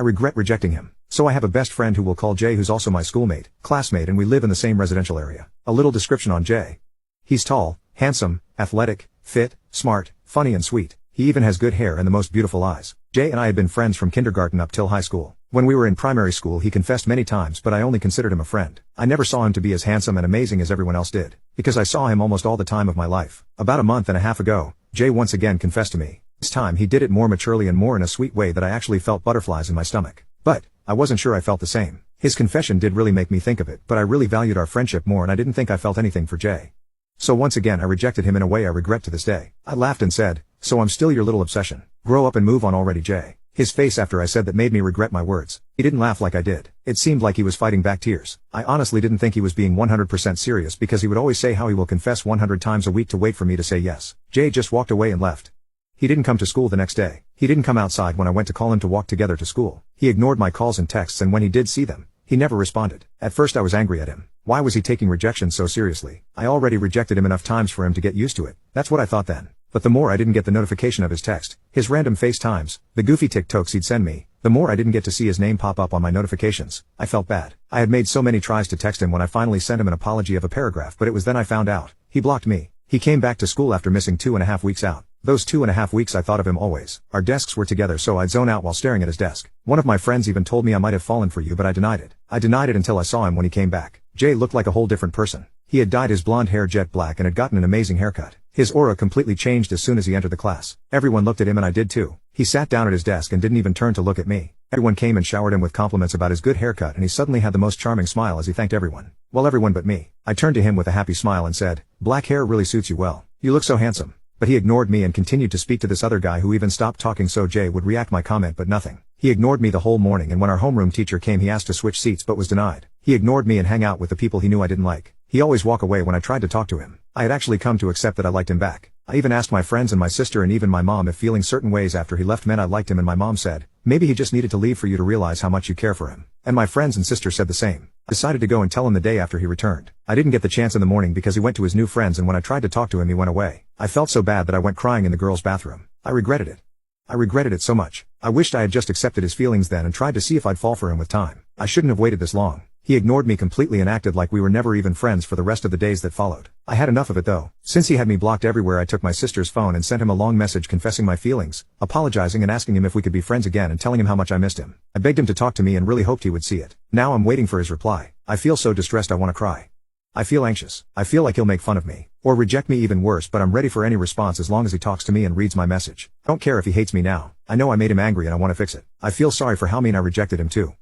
I regret rejecting him. So I have a best friend who we'll call Jay, who's also my schoolmate, classmate, and we live in the same residential area. A little description on Jay. He's tall, handsome, athletic, fit, smart, funny and sweet. He even has good hair and the most beautiful eyes. Jay and I had been friends from kindergarten up till high school. When we were in primary school he confessed many times, but I only considered him a friend. I never saw him to be as handsome and amazing as everyone else did, because I saw him almost all the time of my life. About a month and a half ago, Jay once again confessed to me. This time he did it more maturely and more in a sweet way that I actually felt butterflies in my stomach. But I wasn't sure I felt the same. His confession did really make me think of it, but I really valued our friendship more and I didn't think I felt anything for Jay. So once again I rejected him in a way I regret to this day. I laughed and said, "So I'm still your little obsession. Grow up and move on already, Jay." His face after I said that made me regret my words. He didn't laugh like I did. It seemed like he was fighting back tears. I honestly didn't think he was being 100% serious, because he would always say how he will confess 100 times a week to wait for me to say yes. Jay just walked away and left. He didn't come to school the next day. He didn't come outside when I went to call him to walk together to school. He ignored my calls and texts, and when he did see them, he never responded. At first I was angry at him. Why was he taking rejection so seriously? I already rejected him enough times for him to get used to it. That's what I thought then. But the more I didn't get the notification of his text, his random FaceTimes, the goofy TikToks he'd send me, the more I didn't get to see his name pop up on my notifications. I felt bad. I had made so many tries to text him when I finally sent him an apology of a paragraph, but it was then I found out. He blocked me. He came back to school after missing 2.5 weeks out. Those 2.5 weeks I thought of him always. Our desks were together, so I'd zone out while staring at his desk. One of my friends even told me I might have fallen for you, but I denied it. I denied it until I saw him when he came back. Jay looked like a whole different person. He had dyed his blonde hair jet black and had gotten an amazing haircut. His aura completely changed as soon as he entered the class. Everyone looked at him and I did too. He sat down at his desk and didn't even turn to look at me. Everyone came and showered him with compliments about his good haircut, and he suddenly had the most charming smile as he thanked everyone. Well, everyone but me. I turned to him with a happy smile and said, "Black hair really suits you well. You look so handsome." But he ignored me and continued to speak to this other guy who even stopped talking, so Jay would react my comment, but nothing. He ignored me the whole morning, and when our homeroom teacher came he asked to switch seats but was denied. He ignored me and hang out with the people he knew I didn't like. He always walk away when I tried to talk to him. I had actually come to accept that I liked him back. I even asked my friends and my sister and even my mom if feeling certain ways after he left meant I liked him, and my mom said, "Maybe he just needed to leave for you to realize how much you care for him." And my friends and sister said the same. I decided to go and tell him the day after he returned. I didn't get the chance in the morning because he went to his new friends, and when I tried to talk to him he went away. I felt so bad that I went crying in the girls' bathroom. I regretted it. I regretted it so much. I wished I had just accepted his feelings then and tried to see if I'd fall for him with time. I shouldn't have waited this long. He ignored me completely and acted like we were never even friends for the rest of the days that followed. I had enough of it though. Since he had me blocked everywhere, I took my sister's phone and sent him a long message confessing my feelings, apologizing and asking him if we could be friends again and telling him how much I missed him. I begged him to talk to me and really hoped he would see it. Now I'm waiting for his reply. I feel so distressed I want to cry. I feel anxious. I feel like he'll make fun of me. Or reject me, even worse, but I'm ready for any response as long as he talks to me and reads my message. I don't care if he hates me now. I know I made him angry and I want to fix it. I feel sorry for how mean I rejected him too.